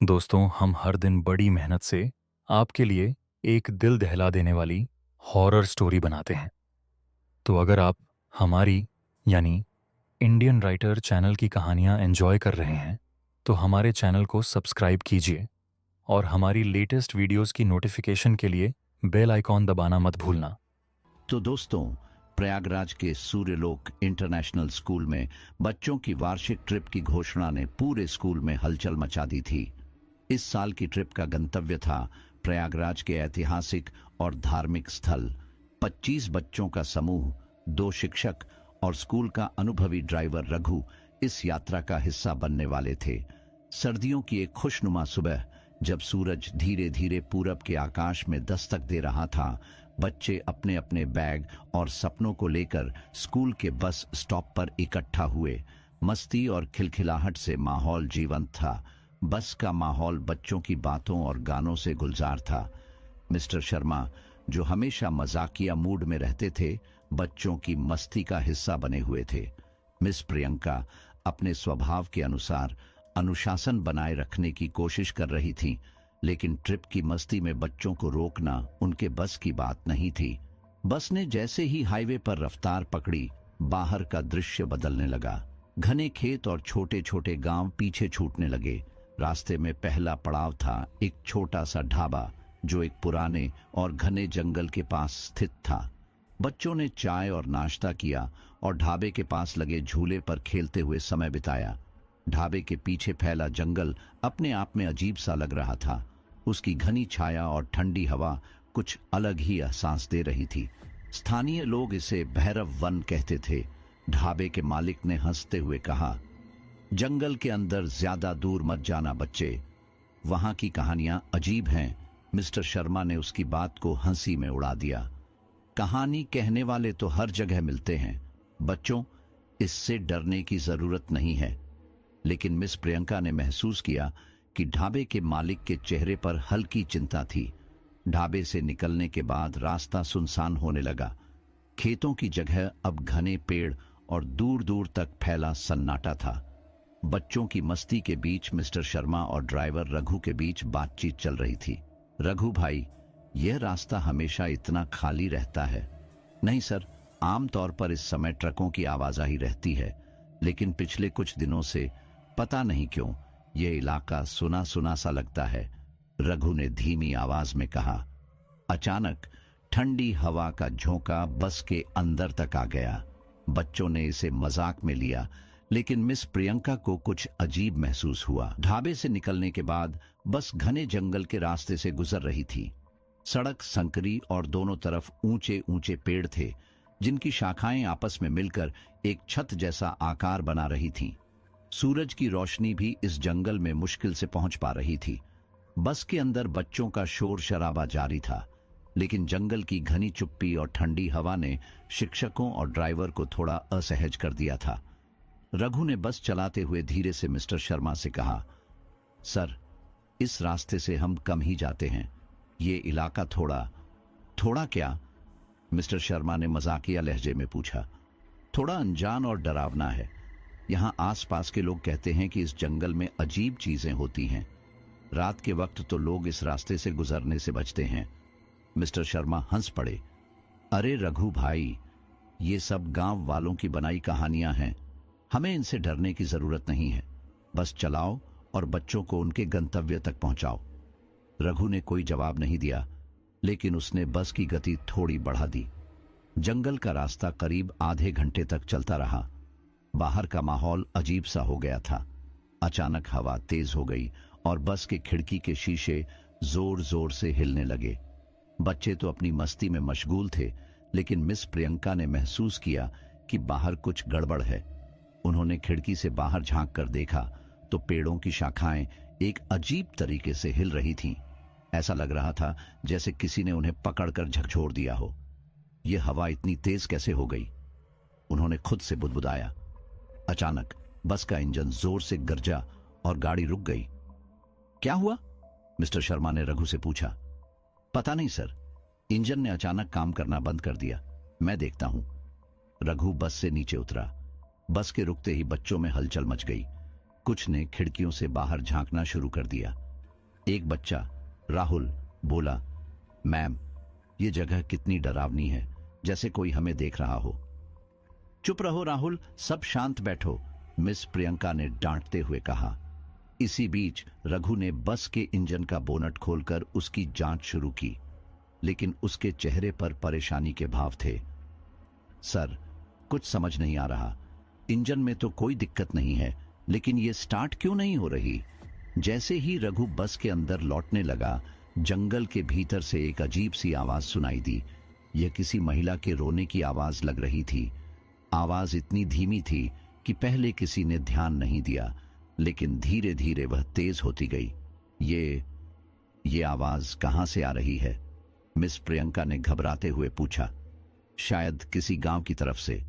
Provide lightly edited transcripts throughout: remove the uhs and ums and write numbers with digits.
दोस्तों, हम हर दिन बड़ी मेहनत से आपके लिए एक दिल दहला देने वाली हॉरर स्टोरी बनाते हैं। तो अगर आप हमारी यानी इंडियन राइटर चैनल की कहानियाँ एंजॉय कर रहे हैं, तो हमारे चैनल को सब्सक्राइब कीजिए और हमारी लेटेस्ट वीडियोस की नोटिफिकेशन के लिए बेल आइकॉन दबाना मत भूलना। तो दोस्तों, प्रयागराज के सूर्यलोक इंटरनेशनल स्कूल में बच्चों की वार्षिक ट्रिप की घोषणा ने पूरे स्कूल में हलचल मचा दी थी। इस साल की ट्रिप का गंतव्य था प्रयागराज के ऐतिहासिक और धार्मिक स्थल। 25 बच्चों का समूह, 2 शिक्षक और स्कूल का अनुभवी ड्राइवर रघु इस यात्रा का हिस्सा बनने वाले थे। सर्दियों की एक खुशनुमा सुबह, जब सूरज धीरे धीरे पूरब के आकाश में दस्तक दे रहा था, बच्चे अपने अपने बैग और सपनों को लेकर स्कूल के बस स्टॉप पर इकट्ठा हुए। मस्ती और खिलखिलाहट से माहौल जीवंत था। बस का माहौल बच्चों की बातों और गानों से गुलजार था। मिस्टर शर्मा, जो हमेशा मजाकिया मूड में रहते थे, बच्चों की मस्ती का हिस्सा बने हुए थे। मिस प्रियंका अपने स्वभाव के अनुसार अनुशासन बनाए रखने की कोशिश कर रही थी, लेकिन ट्रिप की मस्ती में बच्चों को रोकना उनके बस की बात नहीं थी। बस ने जैसे ही हाईवे पर रफ्तार पकड़ी, बाहर का दृश्य बदलने लगा। घने खेत और छोटे छोटे गांव पीछे छूटने लगे। रास्ते में पहला पड़ाव था एक छोटा सा ढाबा, जो एक पुराने और घने जंगल के पास स्थित था। बच्चों ने चाय और नाश्ता किया और ढाबे के पास लगे झूले पर खेलते हुए समय बिताया। ढाबे के पीछे फैला जंगल अपने आप में अजीब सा लग रहा था। उसकी घनी छाया और ठंडी हवा कुछ अलग ही एहसास दे रही थी। स्थानीय लोग इसे भैरव वन कहते थे। ढाबे के मालिक ने हंसते हुए कहा, जंगल के अंदर ज्यादा दूर मत जाना बच्चे, वहां की कहानियां अजीब हैं। मिस्टर शर्मा ने उसकी बात को हंसी में उड़ा दिया। कहानी कहने वाले तो हर जगह मिलते हैं बच्चों, इससे डरने की जरूरत नहीं है। लेकिन मिस प्रियंका ने महसूस किया कि ढाबे के मालिक के चेहरे पर हल्की चिंता थी। ढाबे से निकलने के बाद रास्ता सुनसान होने लगा। खेतों की जगह अब घने पेड़ और दूर दूर तक फैला सन्नाटा था। बच्चों की मस्ती के बीच मिस्टर शर्मा और ड्राइवर रघु के बीच बातचीत चल रही थी। रघु भाई, यह रास्ता हमेशा इतना खाली रहता है? नहीं सर, आमतौर पर इस समय ट्रकों की आवाजाही रहती है, लेकिन पिछले कुछ दिनों से पता नहीं क्यों यह इलाका सुना सुना सा लगता है, रघु ने धीमी आवाज में कहा। अचानक ठंडी हवा का झोंका बस के अंदर तक आ गया। बच्चों ने इसे मजाक में लिया, लेकिन मिस प्रियंका को कुछ अजीब महसूस हुआ। ढाबे से निकलने के बाद बस घने जंगल के रास्ते से गुजर रही थी। सड़क संकरी और दोनों तरफ ऊंचे ऊंचे पेड़ थे, जिनकी शाखाएं आपस में मिलकर एक छत जैसा आकार बना रही थीं। सूरज की रोशनी भी इस जंगल में मुश्किल से पहुंच पा रही थी। बस के अंदर बच्चों का शोर शराबा जारी था, लेकिन जंगल की घनी चुप्पी और ठंडी हवा ने शिक्षकों और ड्राइवर को थोड़ा असहज कर दिया था। रघु ने बस चलाते हुए धीरे से मिस्टर शर्मा से कहा, सर, इस रास्ते से हम कम ही जाते हैं। ये इलाका थोड़ा थोड़ा क्या? मिस्टर शर्मा ने मजाकिया लहजे में पूछा। थोड़ा अनजान और डरावना है। यहाँ आसपास के लोग कहते हैं कि इस जंगल में अजीब चीजें होती हैं। रात के वक्त तो लोग इस रास्ते से गुजरने से बचते हैं। मिस्टर शर्मा हंस पड़े। अरे रघु भाई, ये सब गांव वालों की बनाई कहानियां हैं, हमें इनसे डरने की जरूरत नहीं है। बस चलाओ और बच्चों को उनके गंतव्य तक पहुंचाओ। रघु ने कोई जवाब नहीं दिया, लेकिन उसने बस की गति थोड़ी बढ़ा दी। जंगल का रास्ता करीब आधे घंटे तक चलता रहा। बाहर का माहौल अजीब सा हो गया था। अचानक हवा तेज हो गई और बस के खिड़की के शीशे जोर जोर से हिलने लगे। बच्चे तो अपनी मस्ती में मशगूल थे, लेकिन मिस प्रियंका ने महसूस किया कि बाहर कुछ गड़बड़ है। उन्होंने खिड़की से बाहर झांक कर देखा तो पेड़ों की शाखाएं एक अजीब तरीके से हिल रही थीं। ऐसा लग रहा था जैसे किसी ने उन्हें पकड़कर झकझोर दिया हो। यह हवा इतनी तेज कैसे हो गई? उन्होंने खुद से बुदबुदाया। अचानक बस का इंजन जोर से गरजा और गाड़ी रुक गई। क्या हुआ? मिस्टर शर्मा ने रघु से पूछा। पता नहीं सर, इंजन ने अचानक काम करना बंद कर दिया। मैं देखता हूं। रघु बस से नीचे उतरा। बस के रुकते ही बच्चों में हलचल मच गई। कुछ ने खिड़कियों से बाहर झांकना शुरू कर दिया। एक बच्चा, राहुल, बोला, मैम, ये जगह कितनी डरावनी है, जैसे कोई हमें देख रहा हो। चुप रहो राहुल, सब शांत बैठो, मिस प्रियंका ने डांटते हुए कहा। इसी बीच रघु ने बस के इंजन का बोनट खोलकर उसकी जांच शुरू की, लेकिन उसके चेहरे पर परेशानी के भाव थे। सर, कुछ समझ नहीं आ रहा, इंजन में तो कोई दिक्कत नहीं है, लेकिन ये स्टार्ट क्यों नहीं हो रही। जैसे ही रघु बस के अंदर लौटने लगा, जंगल के भीतर से एक अजीब सी आवाज सुनाई दी। यह किसी महिला के रोने की आवाज लग रही थी। आवाज इतनी धीमी थी कि पहले किसी ने ध्यान नहीं दिया, लेकिन धीरे धीरे वह तेज होती गई। ये आवाज कहां से आ रही है? मिस प्रियंका ने घबराते हुए पूछा। शायद किसी गांव की तरफ से,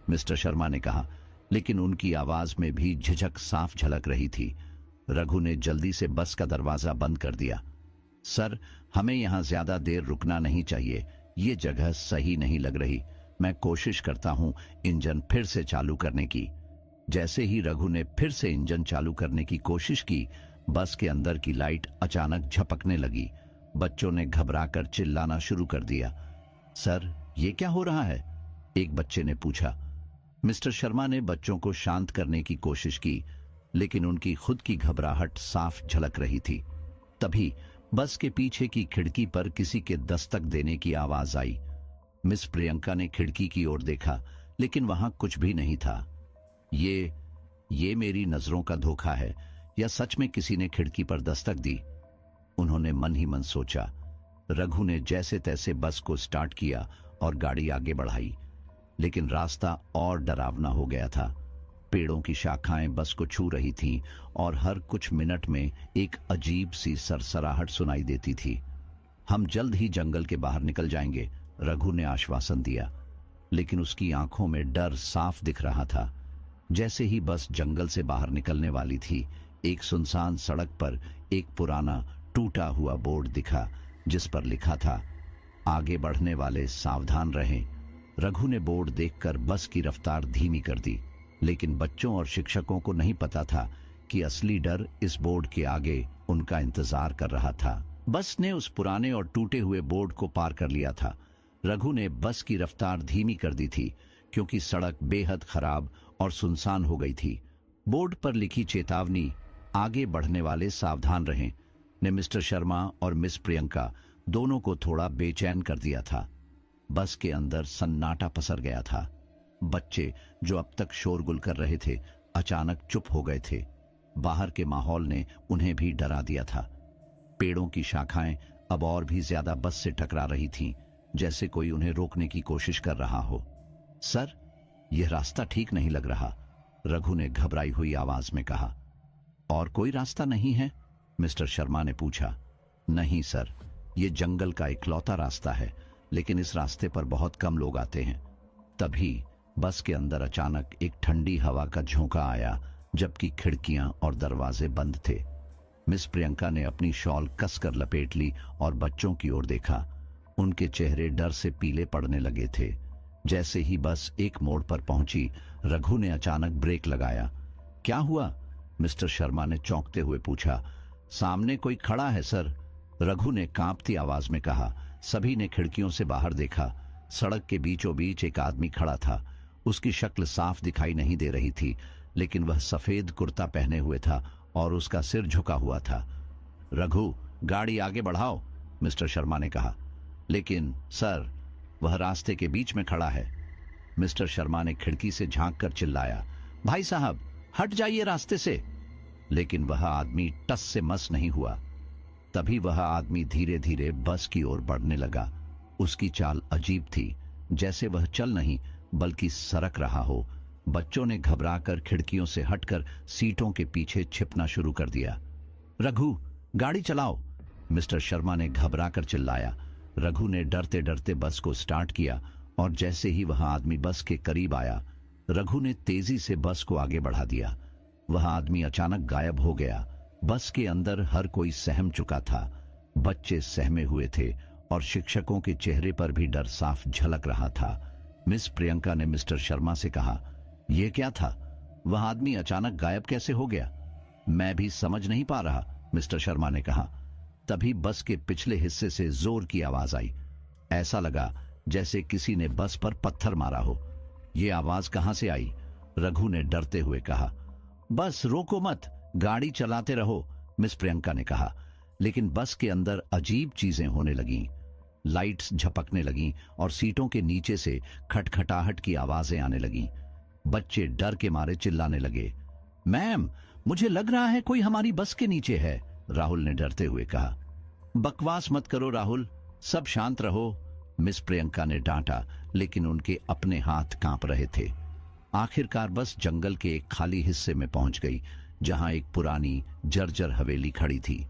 मिस्टर शर्मा ने कहा, लेकिन उनकी आवाज में भी झिझक साफ झलक रही थी। रघु ने जल्दी से बस का दरवाजा बंद कर दिया। सर, हमें यहां ज्यादा देर रुकना नहीं चाहिए, ये जगह सही नहीं लग रही। मैं कोशिश करता हूं इंजन फिर से चालू करने की। जैसे ही रघु ने फिर से इंजन चालू करने की कोशिश की, बस के अंदर की लाइट अचानक झपकने लगी। बच्चों ने घबराकर चिल्लाना शुरू कर दिया। सर, ये क्या हो रहा है? एक बच्चे ने पूछा। मिस्टर शर्मा ने बच्चों को शांत करने की कोशिश की, लेकिन उनकी खुद की घबराहट साफ झलक रही थी। तभी बस के पीछे की खिड़की पर किसी के दस्तक देने की आवाज आई। मिस प्रियंका ने खिड़की की ओर देखा, लेकिन वहां कुछ भी नहीं था। ये मेरी नजरों का धोखा है, या सच में किसी ने खिड़की पर दस्तक दी? उन्होंने मन ही मन सोचा। रघु ने जैसे तैसे बस को स्टार्ट किया और गाड़ी आगे बढ़ाई, लेकिन रास्ता और डरावना हो गया था। पेड़ों की शाखाएं बस को छू रही थीं और हर कुछ मिनट में एक अजीब सी सरसराहट सुनाई देती थी। हम जल्द ही जंगल के बाहर निकल जाएंगे, रघु ने आश्वासन दिया, लेकिन उसकी आंखों में डर साफ दिख रहा था। जैसे ही बस जंगल से बाहर निकलने वाली थी, एक सुनसान सड़क पर एक पुराना टूटा हुआ बोर्ड दिखा, जिस पर लिखा था, आगे बढ़ने वाले सावधान रहें। रघु ने बोर्ड देखकर बस की रफ्तार धीमी कर दी, लेकिन बच्चों और शिक्षकों को नहीं पता था कि असली डर इस बोर्ड के आगे उनका इंतजार कर रहा था। बस ने उस पुराने और टूटे हुए बोर्ड को पार कर लिया था। रघु ने बस की रफ्तार धीमी कर दी थी, क्योंकि सड़क बेहद खराब और सुनसान हो गई थी। बोर्ड पर लिखी चेतावनी, आगे बढ़ने वाले सावधान रहें, ने मिस्टर शर्मा और मिस प्रियंका दोनों को थोड़ा बेचैन कर दिया था। बस के अंदर सन्नाटा पसर गया था। बच्चे, जो अब तक शोरगुल कर रहे थे, अचानक चुप हो गए थे। बाहर के माहौल ने उन्हें भी डरा दिया था। पेड़ों की शाखाएं अब और भी ज्यादा बस से टकरा रही थीं, जैसे कोई उन्हें रोकने की कोशिश कर रहा हो। सर, यह रास्ता ठीक नहीं लग रहा, रघु ने घबराई हुई आवाज में कहा। और कोई रास्ता नहीं है? मिस्टर शर्मा ने पूछा। नहीं सर, यह जंगल का इकलौता रास्ता है, लेकिन इस रास्ते पर बहुत कम लोग आते हैं। तभी बस के अंदर अचानक एक ठंडी हवा का झोंका आया, जबकि खिड़कियां और दरवाजे बंद थे। मिस प्रियंका ने अपनी शॉल कसकर लपेट ली और बच्चों की ओर देखा। उनके चेहरे डर से पीले पड़ने लगे थे। जैसे ही बस एक मोड़ पर पहुंची, रघु ने अचानक ब्रेक लगाया। क्या हुआ? मिस्टर शर्मा ने चौंकते हुए पूछा। सामने कोई खड़ा है सर, रघु ने कांपती आवाज में कहा। सभी ने खिड़कियों से बाहर देखा। सड़क के बीचों बीच एक आदमी खड़ा था। उसकी शक्ल साफ दिखाई नहीं दे रही थी, लेकिन वह सफेद कुर्ता पहने हुए था और उसका सिर झुका हुआ था। रघु, गाड़ी आगे बढ़ाओ, मिस्टर शर्मा ने कहा। लेकिन सर, वह रास्ते के बीच में खड़ा है। मिस्टर शर्मा ने खिड़की से झांककर चिल्लाया, भाई साहब, हट जाइए रास्ते से। लेकिन वह आदमी टस से मस नहीं हुआ। तभी वह आदमी धीरे धीरे बस की ओर बढ़ने लगा। उसकी चाल अजीब थी, जैसे वह चल नहीं बल्कि सरक रहा हो। बच्चों ने घबराकर खिड़कियों से हटकर सीटों के पीछे छिपना शुरू कर दिया। रघु, गाड़ी चलाओ, मिस्टर शर्मा ने घबराकर चिल्लाया। रघु ने डरते डरते बस को स्टार्ट किया और जैसे ही वह आदमी बस के करीब आया, रघु ने तेजी से बस को आगे बढ़ा दिया। वह आदमी अचानक गायब हो गया। बस के अंदर हर कोई सहम चुका था। बच्चे सहमे हुए थे और शिक्षकों के चेहरे पर भी डर साफ झलक रहा था। मिस प्रियंका ने मिस्टर शर्मा से कहा, यह क्या था? वह आदमी अचानक गायब कैसे हो गया? मैं भी समझ नहीं पा रहा, मिस्टर शर्मा ने कहा। तभी बस के पिछले हिस्से से जोर की आवाज आई। ऐसा लगा जैसे किसी ने बस पर पत्थर मारा हो। ये आवाज कहां से आई? रघु ने डरते हुए कहा। बस रोको मत, गाड़ी चलाते रहो, मिस प्रियंका ने कहा। लेकिन बस के अंदर अजीब चीजें होने लगीं। लाइट्स झपकने लगीं और सीटों के नीचे से खटखटाहट की आवाजें आने लगीं। बच्चे डर के मारे चिल्लाने लगे। मैम, मुझे लग रहा है कोई हमारी बस के नीचे है, राहुल ने डरते हुए कहा। बकवास मत करो राहुल, सब शांत रहो, मिस प्रियंका ने डांटा, लेकिन उनके अपने हाथ कांप रहे थे। आखिरकार बस जंगल के एक खाली हिस्से में पहुंच गई, जहां एक पुरानी जर्जर हवेली खड़ी थी।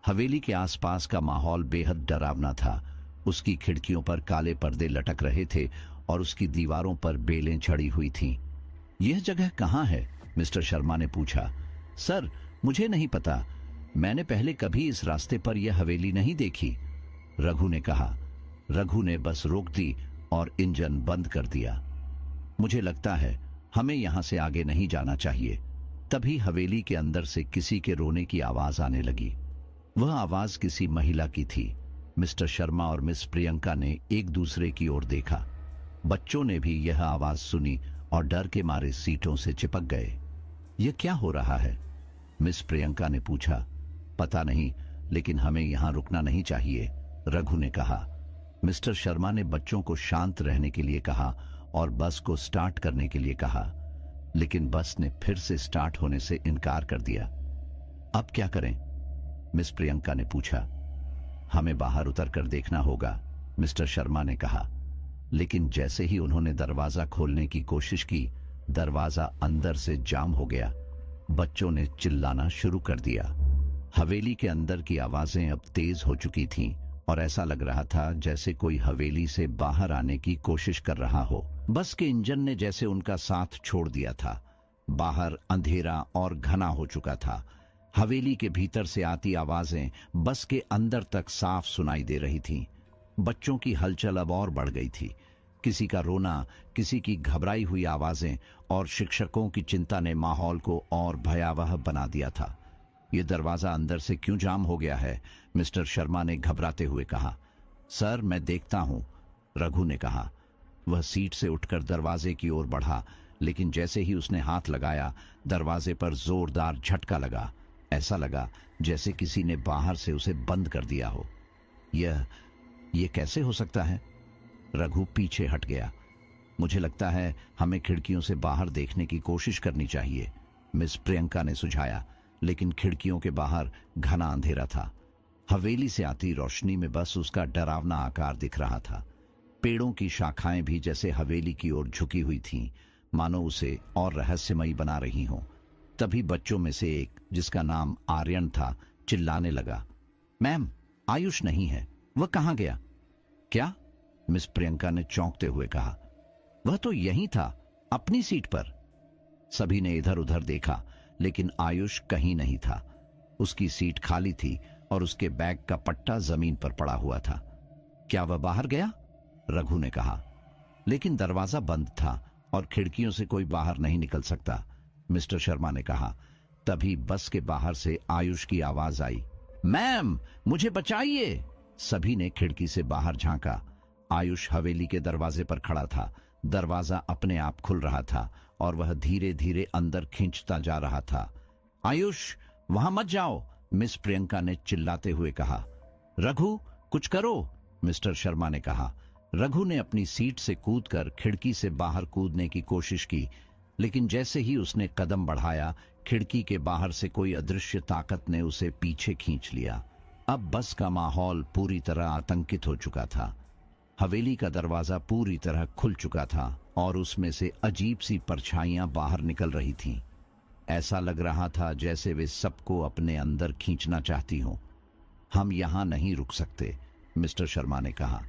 हवेली के आसपास का माहौल बेहद डरावना था। उसकी खिड़कियों पर काले पर्दे लटक रहे थे और उसकी दीवारों पर बेलें चढ़ी हुई थीं। यह जगह कहाँ है? मिस्टर शर्मा ने पूछा। सर, मुझे नहीं पता, मैंने पहले कभी इस रास्ते पर यह हवेली नहीं देखी, रघु ने कहा। रघु ने बस रोक दी और इंजन बंद कर दिया। मुझे लगता है हमें यहां से आगे नहीं जाना चाहिए। तभी हवेली के अंदर से किसी के रोने की आवाज आने लगी। वह आवाज किसी महिला की थी। मिस्टर शर्मा और मिस प्रियंका ने एक दूसरे की ओर देखा। बच्चों ने भी यह आवाज सुनी और डर के मारे सीटों से चिपक गए। यह क्या हो रहा है? मिस प्रियंका ने पूछा। पता नहीं, लेकिन हमें यहां रुकना नहीं चाहिए, रघु ने कहा। मिस्टर शर्मा ने बच्चों को शांत रहने के लिए कहा और बस को स्टार्ट करने के लिए कहा, लेकिन बस ने फिर से स्टार्ट होने से इनकार कर दिया। अब क्या करें? मिस प्रियंका ने पूछा। हमें बाहर उतर कर देखना होगा, मिस्टर शर्मा ने कहा। लेकिन जैसे ही उन्होंने दरवाजा खोलने की कोशिश की, दरवाजा अंदर से जाम हो गया। बच्चों ने चिल्लाना शुरू कर दिया। हवेली के अंदर की आवाजें अब तेज हो चुकी थीं और ऐसा लग रहा था जैसे कोई हवेली से बाहर आने की कोशिश कर रहा हो। बस के इंजन ने जैसे उनका साथ छोड़ दिया था। बाहर अंधेरा और घना हो चुका था। हवेली के भीतर से आती आवाजें बस के अंदर तक साफ सुनाई दे रही थीं। बच्चों की हलचल अब और बढ़ गई थी। किसी का रोना, किसी की घबराई हुई आवाजें और शिक्षकों की चिंता ने माहौल को और भयावह बना दिया था। यह दरवाजा अंदर से क्यों जाम हो गया है? मिस्टर शर्मा ने घबराते हुए कहा। सर, मैं देखता हूं, रघु ने कहा। वह सीट से उठकर दरवाजे की ओर बढ़ा, लेकिन जैसे ही उसने हाथ लगाया, दरवाजे पर जोरदार झटका लगा। ऐसा लगा जैसे किसी ने बाहर से उसे बंद कर दिया हो। यह कैसे हो सकता है? रघु पीछे हट गया। मुझे लगता है हमें खिड़कियों से बाहर देखने की कोशिश करनी चाहिए, मिस प्रियंका ने सुझाया, लेकिन खिड़कियों के बाहर घना अंधेरा था। हवेली से आती रोशनी में बस उसका डरावना आकार दिख रहा था। पेड़ों की शाखाएं भी जैसे हवेली की ओर झुकी हुई थीं, मानो उसे और रहस्यमयी बना रही हों। तभी बच्चों में से एक, जिसका नाम आर्यन था, चिल्लाने लगा। मैम, आयुष नहीं है, वह कहां गया? क्या? मिस प्रियंका ने चौंकते हुए कहा। वह तो यहीं था, अपनी सीट पर। सभी ने इधर उधर देखा, लेकिन आयुष कहीं नहीं था। उसकी सीट खाली थी और उसके बैग का पट्टा जमीन पर पड़ा हुआ था। क्या वह बाहर गया? रघु ने कहा। लेकिन दरवाजा बंद था और खिड़कियों से कोई बाहर नहीं निकल सकता, मिस्टर शर्मा ने कहा। तभी बस के बाहर से आयुष की आवाज आई। मैम, मुझे बचाइए! सभी ने खिड़की से बाहर झांका। आयुष हवेली के दरवाजे पर खड़ा था। दरवाजा अपने आप खुल रहा था और वह धीरे धीरे अंदर खींचता जा रहा था। आयुष, वहां मत जाओ, मिस प्रियंका ने चिल्लाते हुए कहा। रघु, कुछ करो, मिस्टर शर्मा ने कहा। रघु ने अपनी सीट से कूदकर खिड़की से बाहर कूदने की कोशिश की, लेकिन जैसे ही उसने कदम बढ़ाया, खिड़की के बाहर से कोई अदृश्य ताकत ने उसे पीछे खींच लिया। अब बस का माहौल पूरी तरह आतंकित हो चुका था। हवेली का दरवाजा पूरी तरह खुल चुका था और उसमें से अजीब सी परछाइयां बाहर निकल रही थीं। ऐसा लग रहा था जैसे वे सबको अपने अंदर खींचना चाहती हों। हम यहां नहीं रुक सकते, मिस्टर शर्मा ने कहा।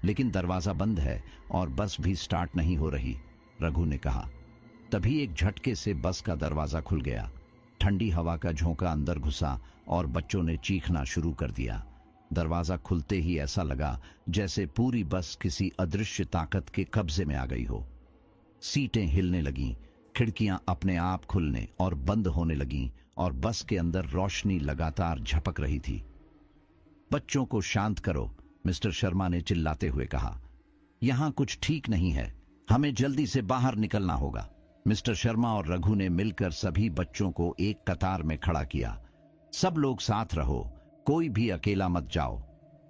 लेकिन दरवाजा बंद है और बस भी स्टार्ट नहीं हो रही, रघु ने कहा। तभी एक झटके से बस का दरवाजा खुल गया। ठंडी हवा का झोंका अंदर घुसा और बच्चों ने चीखना शुरू कर दिया। दरवाजा खुलते ही ऐसा लगा जैसे पूरी बस किसी अदृश्य ताकत के कब्जे में आ गई हो। सीटें हिलने लगीं, खिड़कियां अपने आप खुलने और बंद होने लगीं और बस के अंदर रोशनी लगातार झपक रही थी। बच्चों को शांत करो, मिस्टर शर्मा ने चिल्लाते हुए कहा। यहां कुछ ठीक नहीं है, हमें जल्दी से बाहर निकलना होगा। मिस्टर शर्मा और रघु ने मिलकर सभी बच्चों को एक कतार में खड़ा किया। सब लोग साथ रहो, कोई भी अकेला मत जाओ।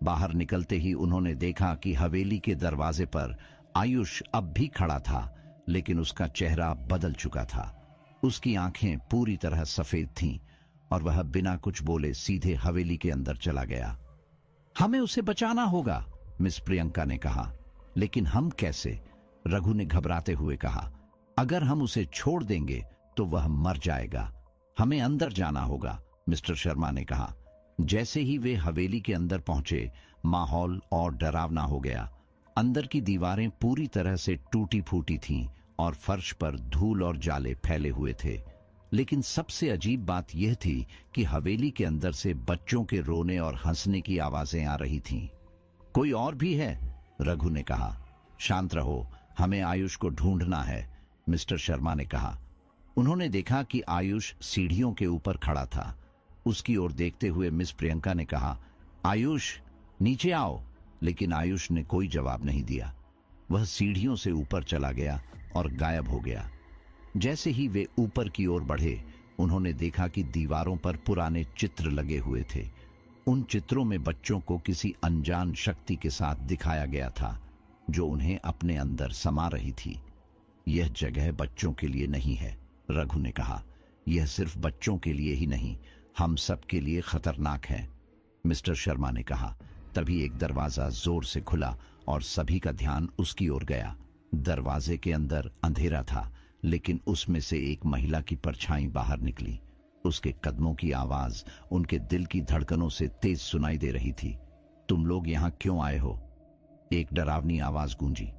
बाहर निकलते ही उन्होंने देखा कि हवेली के दरवाजे पर आयुष अब भी खड़ा था, लेकिन उसका चेहरा बदल चुका था। उसकी आंखें पूरी तरह सफेद थीं और वह बिना कुछ बोले सीधे हवेली के अंदर चला गया। हमें उसे बचाना होगा, मिस प्रियंका ने कहा। लेकिन हम कैसे? रघु ने घबराते हुए कहा। अगर हम उसे छोड़ देंगे तो वह मर जाएगा। हमें अंदर जाना होगा, मिस्टर शर्मा ने कहा। जैसे ही वे हवेली के अंदर पहुंचे, माहौल और डरावना हो गया। अंदर की दीवारें पूरी तरह से टूटी फूटी थीं और फर्श पर धूल और जाले फैले हुए थे। लेकिन सबसे अजीब बात यह थी कि हवेली के अंदर से बच्चों के रोने और हंसने की आवाजें आ रही थीं। कोई और भी है? रघु ने कहा। शांत रहो, हमें आयुष को ढूंढना है, मिस्टर शर्मा ने कहा। उन्होंने देखा कि आयुष सीढ़ियों के ऊपर खड़ा था। उसकी ओर देखते हुए मिस प्रियंका ने कहा, आयुष नीचे आओ। लेकिन आयुष ने कोई जवाब नहीं दिया। वह सीढ़ियों से ऊपर चला गया और गायब हो गया। जैसे ही वे ऊपर की ओर बढ़े, उन्होंने देखा कि दीवारों पर पुराने चित्र लगे हुए थे। उन चित्रों में बच्चों को किसी अनजान शक्ति के साथ दिखाया गया था, जो उन्हें अपने अंदर समा रही थी। यह जगह बच्चों के लिए नहीं है, रघु ने कहा। यह सिर्फ बच्चों के लिए ही नहीं, हम सब के लिए खतरनाक है, मिस्टर शर्मा ने कहा। तभी एक दरवाजा जोर से खुला और सभी का ध्यान उसकी ओर गया। दरवाजे के अंदर अंधेरा था, लेकिन उसमें से एक महिला की परछाई बाहर निकली। उसके कदमों की आवाज उनके दिल की धड़कनों से तेज सुनाई दे रही थी। तुम लोग यहां क्यों आए हो? एक डरावनी आवाज गूंजी।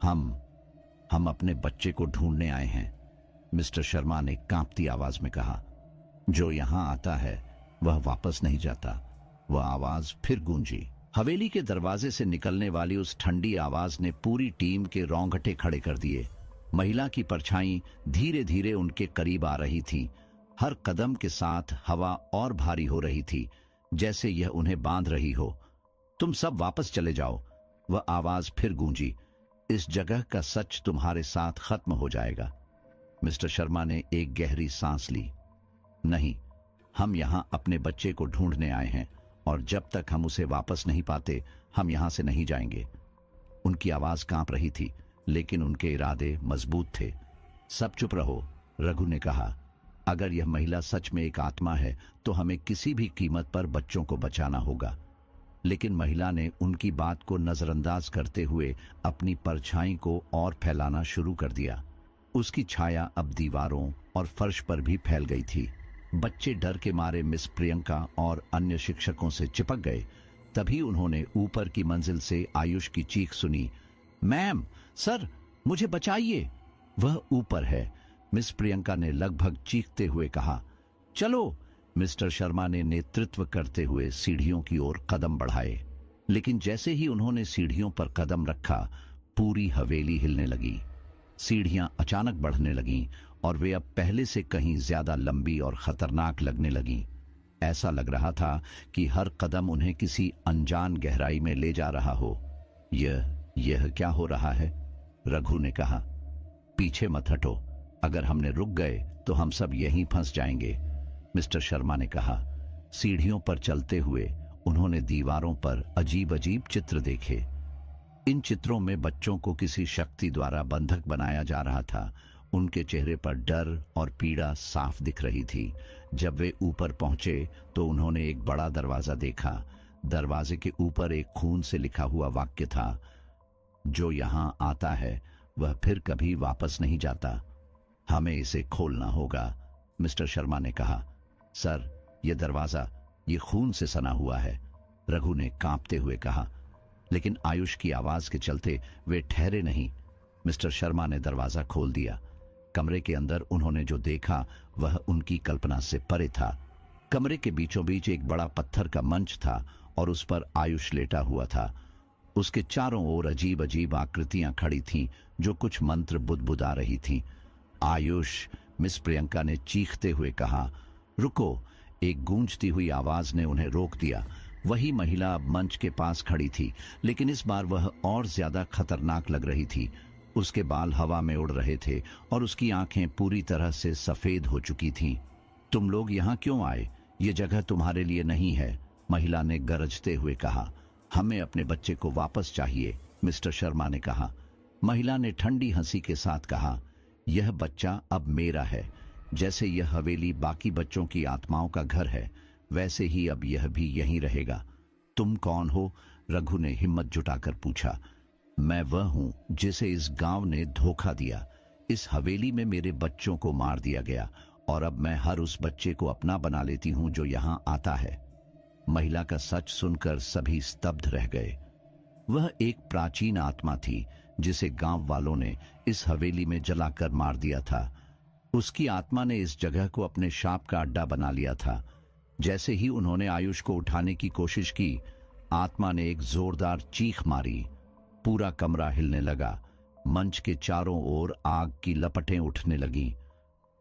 हम अपने बच्चे को ढूंढने आए हैं, मिस्टर शर्मा ने कांपती आवाज में कहा। जो यहां आता है वह वापस नहीं जाता, वह आवाज फिर गूंजी। हवेली के दरवाजे से निकलने वाली उस ठंडी आवाज ने पूरी टीम के रोंगटे खड़े कर दिए। महिला की परछाई धीरे धीरे उनके करीब आ रही थी। हर कदम के साथ हवा और भारी हो रही थी, जैसे यह उन्हें बांध रही हो। तुम सब वापस चले जाओ, वह आवाज फिर गूंजी। इस जगह का सच तुम्हारे साथ खत्म हो जाएगा। मिस्टर शर्मा ने एक गहरी सांस ली। नहीं, हम यहां अपने बच्चे को ढूंढने आए हैं और जब तक हम उसे वापस नहीं पाते, हम यहां से नहीं जाएंगे। उनकी आवाज कांप रही थी, लेकिन उनके इरादे मजबूत थे। सब चुप रहो, रघु ने कहा। अगर यह महिला सच में एक आत्मा है तो हमें किसी भी कीमत पर बच्चों को बचाना होगा। लेकिन महिला ने उनकी बात को नजरअंदाज करते हुए अपनी परछाई को और फैलाना शुरू कर दिया। उसकी छाया अब दीवारों और फर्श पर भी फैल गई थी। बच्चे डर के मारे मिस प्रियंका और अन्य शिक्षकों से चिपक गए। तभी उन्होंने ऊपर की मंजिल से आयुष की चीख सुनी। मैम, सर, मुझे बचाइए, वह ऊपर है, मिस प्रियंका ने लगभग चीखते हुए कहा। चलो, मिस्टर शर्मा ने नेतृत्व करते हुए सीढ़ियों की ओर कदम बढ़ाए। लेकिन जैसे ही उन्होंने सीढ़ियों पर कदम रखा, पूरी हवेली हिलने लगी। सीढ़ियां अचानक बढ़ने लगीं और वे अब पहले से कहीं ज्यादा लंबी और खतरनाक लगने लगीं। ऐसा लग रहा था कि हर कदम उन्हें किसी अनजान गहराई में ले जा रहा हो। यह क्या हो रहा है? रघु ने कहा। पीछे मत हटो, अगर हमने रुक गए तो हम सब यहीं फंस जाएंगे, मिस्टर शर्मा ने कहा। सीढ़ियों पर चलते हुए उन्होंने दीवारों पर अजीब अजीब चित्र देखे। इन चित्रों में बच्चों को किसी शक्ति द्वारा बंधक बनाया जा रहा था। उनके चेहरे पर डर और पीड़ा साफ दिख रही थी। जब वे ऊपर पहुंचे तो उन्होंने एक बड़ा दरवाजा देखा। दरवाजे के ऊपर एक खून से लिखा हुआ वाक्य था, जो यहां आता है वह फिर कभी वापस नहीं जाता। हमें इसे खोलना होगा, मिस्टर शर्मा ने कहा। सर, यह दरवाजा ये खून से सना हुआ है, रघु ने कांपते हुए कहा। लेकिन आयुष की आवाज के चलते वे ठहरे नहीं। मिस्टर शर्मा ने दरवाजा खोल दिया। कमरे के अंदर उन्होंने जो देखा वह उनकी कल्पना से परे था। कमरे के बीचों बीच एक बड़ा पत्थर का मंच था और उस पर आयुष लेटा हुआ था। उसके चारों ओर अजीब अजीब आकृतियां खड़ी थीं, जो कुछ मंत्र बुदबुदा रही थीं। आयुष, मिस प्रियंका ने चीखते हुए कहा। रुको, एक गूंजती हुई आवाज ने उन्हें रोक दिया। वही महिला अब मंच के पास खड़ी थी, लेकिन इस बार वह और ज्यादा खतरनाक लग रही थी। उसके बाल हवा में उड़ रहे थे और उसकी आंखें पूरी तरह से सफेद हो चुकी थीं। तुम लोग यहाँ क्यों आए? ये जगह तुम्हारे लिए नहीं है, महिला ने गरजते हुए कहा। हमें अपने बच्चे को वापस चाहिए, मिस्टर शर्मा ने कहा। महिला ने ठंडी हंसी के साथ कहा, यह बच्चा अब मेरा है। जैसे यह हवेली बाकी बच्चों की आत्माओं का घर है, वैसे ही अब यह भी यहीं रहेगा। तुम कौन हो? रघु ने हिम्मत जुटाकर पूछा। मैं वह हूं जिसे इस गांव ने धोखा दिया। इस हवेली में मेरे बच्चों को मार दिया गया और अब मैं हर उस बच्चे को अपना बना लेती हूं जो यहां आता है। महिला का सच सुनकर सभी स्तब्ध रह गए। वह एक प्राचीन आत्मा थी जिसे गांव वालों ने इस हवेली में जलाकर मार दिया था। उसकी आत्मा ने इस जगह को अपने शाप का अड्डा बना लिया था। जैसे ही उन्होंने आयुष को उठाने की कोशिश की, आत्मा ने एक जोरदार चीख मारी। पूरा कमरा हिलने लगा। मंच के चारों ओर आग की लपटें उठने लगीं।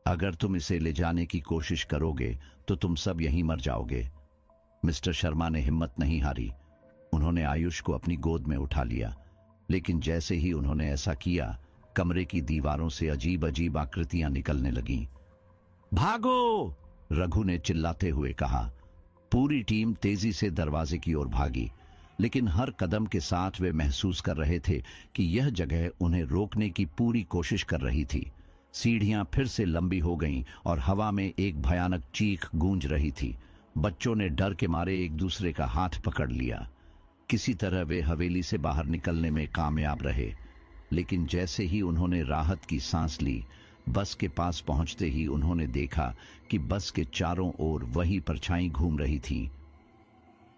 अगर तुम इसे ले जाने की कोशिश करोगे तो तुम सब यहीं मर जाओगे। मिस्टर शर्मा ने हिम्मत नहीं हारी। उन्होंने आयुष को अपनी गोद में उठा लिया, लेकिन जैसे ही उन्होंने ऐसा किया, कमरे की दीवारों से अजीब अजीब आकृतियां निकलने लगीं। भागो! रघु ने चिल्लाते हुए कहा। पूरी टीम तेजी से दरवाजे की ओर भागी, लेकिन हर कदम के साथ वे महसूस कर रहे थे कि यह जगह उन्हें रोकने की पूरी कोशिश कर रही थी। सीढ़ियां फिर से लंबी हो गईं और हवा में एक भयानक चीख गूंज रही थी। बच्चों ने डर के मारे एक दूसरे का हाथ पकड़ लिया। किसी तरह वे हवेली से बाहर निकलने में कामयाब रहे, लेकिन जैसे ही उन्होंने राहत की सांस ली, बस के पास पहुंचते ही उन्होंने देखा कि बस के चारों ओर वही परछाई घूम रही थी।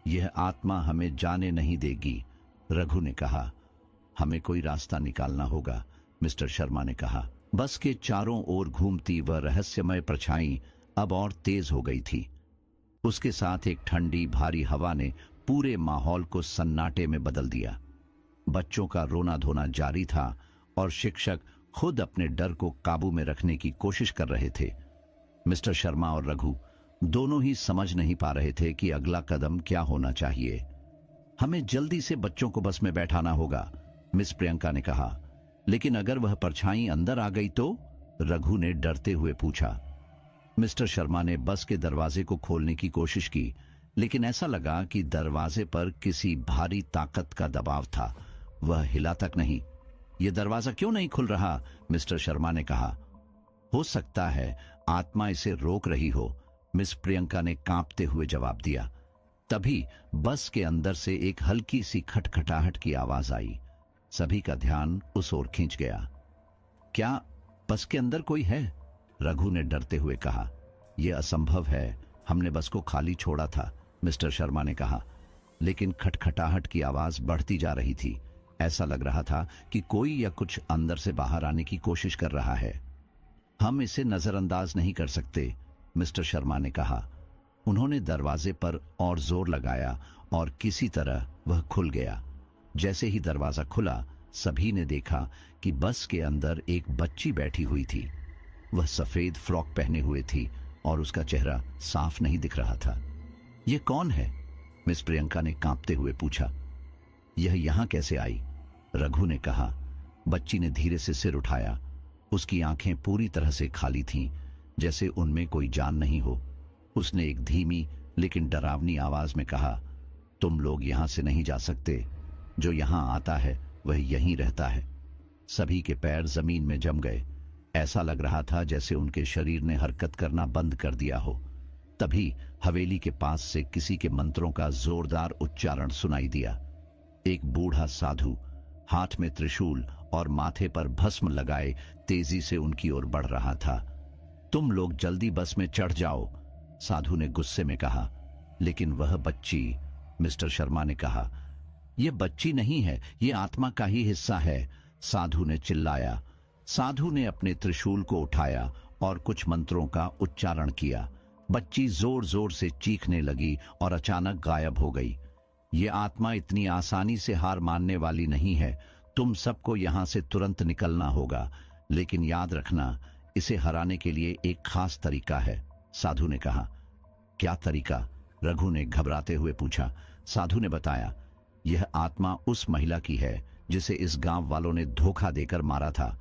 यह आत्मा हमें जाने नहीं देगी, रघु ने कहा। हमें कोई रास्ता निकालना होगा, मिस्टर शर्मा ने कहा। बस के चारों ओर घूमती वह रहस्यमय परछाई अब और तेज हो गई थी। उसके साथ एक ठंडी भारी हवा ने पूरे माहौल को सन्नाटे में बदल दिया। बच्चों का रोना धोना जारी था और शिक्षक खुद अपने डर को काबू में रखने की कोशिश कर रहे थे। मिस्टर शर्मा और रघु दोनों ही समझ नहीं पा रहे थे कि अगला कदम क्या होना चाहिए। हमें जल्दी से बच्चों को बस में बैठाना होगा, मिस प्रियंका ने कहा। लेकिन अगर वह परछाई अंदर आ गई तो? रघु ने डरते हुए पूछा। मिस्टर शर्मा ने बस के दरवाजे को खोलने की कोशिश की, लेकिन ऐसा लगा कि दरवाजे पर किसी भारी ताकत का दबाव था। वह हिला तक नहीं। यह दरवाजा क्यों नहीं खुल रहा? मिस्टर शर्मा ने कहा। हो सकता है आत्मा इसे रोक रही हो, मिस प्रियंका ने कांपते हुए जवाब दिया। तभी बस के अंदर से एक हल्की सी खटखटाहट की आवाज आई। सभी का ध्यान उस ओर खींच गया। क्या बस के अंदर कोई है? रघु ने डरते हुए कहा। यह असंभव है, हमने बस को खाली छोड़ा था, मिस्टर शर्मा ने कहा। लेकिन खटखटाहट की आवाज बढ़ती जा रही थी। ऐसा लग रहा था कि कोई या कुछ अंदर से बाहर आने की कोशिश कर रहा है। हम इसे नजरअंदाज नहीं कर सकते, मिस्टर शर्मा ने कहा। उन्होंने दरवाजे पर और जोर लगाया और किसी तरह वह खुल गया। जैसे ही दरवाजा खुला, सभी ने देखा कि बस के अंदर एक बच्ची बैठी हुई थी। वह सफेद फ्रॉक पहने हुए थी और उसका चेहरा साफ नहीं दिख रहा था। यह कौन है? मिस प्रियंका ने कांपते हुए पूछा। यह यहां कैसे आई? रघु ने कहा। बच्ची ने धीरे से सिर उठाया। उसकी आंखें पूरी तरह से खाली थीं, जैसे उनमें कोई जान नहीं हो। उसने एक धीमी लेकिन डरावनी आवाज में कहा, तुम लोग यहां से नहीं जा सकते। जो यहां आता है वह यहीं रहता है। सभी के पैर जमीन में जम गए। ऐसा लग रहा था जैसे उनके शरीर ने हरकत करना बंद कर दिया हो। तभी हवेली के पास से किसी के मंत्रों का जोरदार उच्चारण सुनाई दिया। एक बूढ़ा साधु हाथ में त्रिशूल और माथे पर भस्म लगाए तेजी से उनकी ओर बढ़ रहा था। तुम लोग जल्दी बस में चढ़ जाओ, साधु ने गुस्से में कहा। लेकिन वह बच्ची, मिस्टर शर्मा ने कहा। यह बच्ची नहीं है, यह आत्मा का ही हिस्सा है, साधु ने चिल्लाया। साधु ने अपने त्रिशूल को उठाया और कुछ मंत्रों का उच्चारण किया। बच्ची जोर जोर से चीखने लगी और अचानक गायब हो गई। ये आत्मा इतनी आसानी से हार मानने वाली नहीं है। तुम सबको यहां से तुरंत निकलना होगा, लेकिन याद रखना, इसे हराने के लिए एक खास तरीका है। साधु ने कहा। क्या तरीका? रघु ने घबराते हुए पूछा। साधु ने बताया, यह आत्मा उस महिला की है जिसे इस गांव वालों ने धोखा देकर मारा था।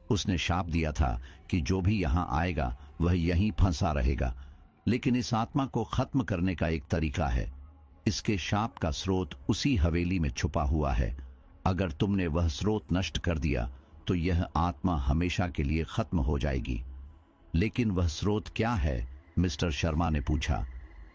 उसने शाप दिया था कि जो भी यहां आएगा वह यहीं फंसा रहेगा। लेकिन इस आत्मा को खत्म करने का एक तरीका है। इसके शाप का स्रोत उसी हवेली में छुपा हुआ है। अगर तुमने वह स्रोत नष्ट कर दिया तो यह आत्मा हमेशा के लिए खत्म हो जाएगी। लेकिन वह स्रोत क्या है? मिस्टर शर्मा ने पूछा।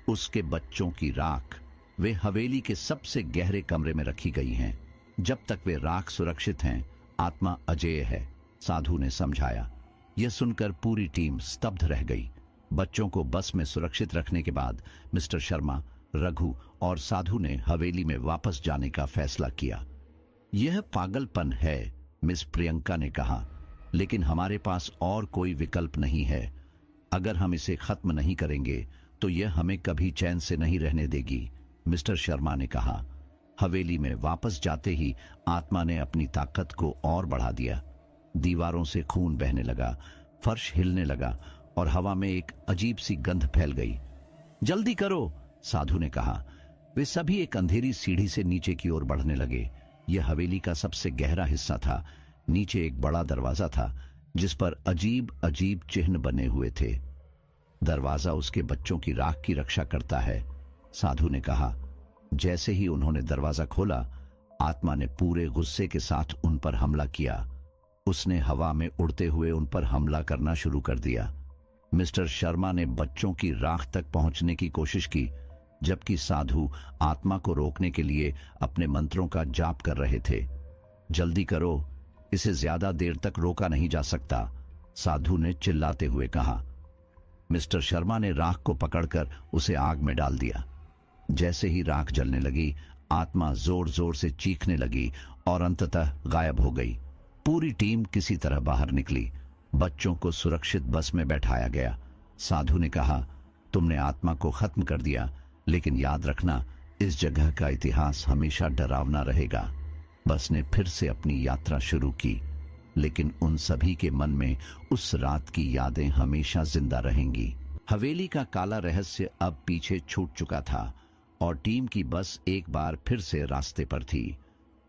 उसके बच्चों की राख। वे हवेली के सबसे गहरे कमरे में रखी गई हैं। जब तक वे राख सुरक्षित हैं, आत्मा अजेय है, साधु ने समझाया। यह सुनकर पूरी टीम स्तब्ध रह गई। बच्चों को बस में सुरक्षित रखने के बाद मिस्टर शर्मा, रघु और साधु ने हवेली में वापस जाने का फैसला किया। यह पागलपन है, मिस प्रियंका ने कहा, लेकिन हमारे पास और कोई विकल्प नहीं है। अगर हम इसे खत्म नहीं करेंगे तो यह हमें कभी चैन से नहीं रहने देगी, मिस्टर शर्मा ने कहा। हवेली में वापस जाते ही आत्मा ने अपनी ताकत को और बढ़ा दिया। दीवारों से खून बहने लगा, फर्श हिलने लगा और हवा में एक अजीब सी गंध फैल गई। जल्दी करो, साधु ने कहा। वे सभी एक अंधेरी सीढ़ी से नीचे की ओर बढ़ने लगे। यह हवेली का सबसे गहरा हिस्सा था। नीचे एक बड़ा दरवाजा था जिस पर अजीब अजीब चिन्ह बने हुए थे। दरवाजा उसके बच्चों की राख की रक्षा करता है, साधु ने कहा। जैसे ही उन्होंने दरवाजा खोला, आत्मा ने पूरे गुस्से के साथ उन पर हमला किया। उसने हवा में उड़ते हुए उन पर हमला करना शुरू कर दिया। मिस्टर शर्मा ने बच्चों की राख तक पहुंचने की कोशिश की, जबकि साधु आत्मा को रोकने के लिए अपने मंत्रों का जाप कर रहे थे। जल्दी करो, इसे ज्यादा देर तक रोका नहीं जा सकता, साधु ने चिल्लाते हुए कहा। मिस्टर शर्मा ने राख को पकड़कर उसे आग में डाल दिया। जैसे ही राख जलने लगी, आत्मा जोर जोर से चीखने लगी और अंततः गायब हो गई। पूरी टीम किसी तरह बाहर निकली। बच्चों को सुरक्षित बस में बैठाया गया। साधु ने कहा, तुमने आत्मा को खत्म कर दिया, लेकिन याद रखना, इस जगह का इतिहास हमेशा डरावना रहेगा। बस ने फिर से अपनी यात्रा शुरू की, लेकिन उन सभी के मन में उस रात की यादें हमेशा जिंदा रहेंगी। हवेली का काला रहस्य अब पीछे छूट चुका था और टीम की बस एक बार फिर से रास्ते पर थी।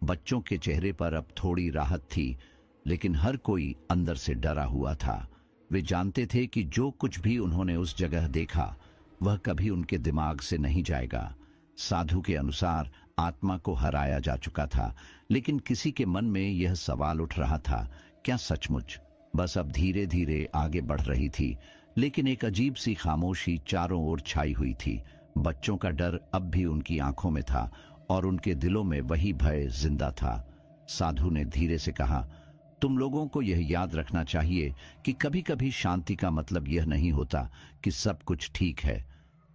बच्चों के चेहरे पर अब थोड़ी राहत थी, लेकिन हर कोई अंदर से डरा हुआ था। वे जानते थे कि जो कुछ भी उन्होंने उस जगह देखा वह कभी उनके दिमाग से नहीं जाएगा। साधु के अनुसार आत्मा को हराया जा चुका था, लेकिन किसी के मन में यह सवाल उठ रहा था, क्या सचमुच? बस अब धीरे धीरे आगे बढ़ रही थी, लेकिन एक अजीब सी खामोशी चारों ओर छाई हुई थी। बच्चों का डर अब भी उनकी आंखों में था और उनके दिलों में वही भय जिंदा था। साधु ने धीरे से कहा, तुम लोगों को यह याद रखना चाहिए कि कभी कभी शांति का मतलब यह नहीं होता कि सब कुछ ठीक है।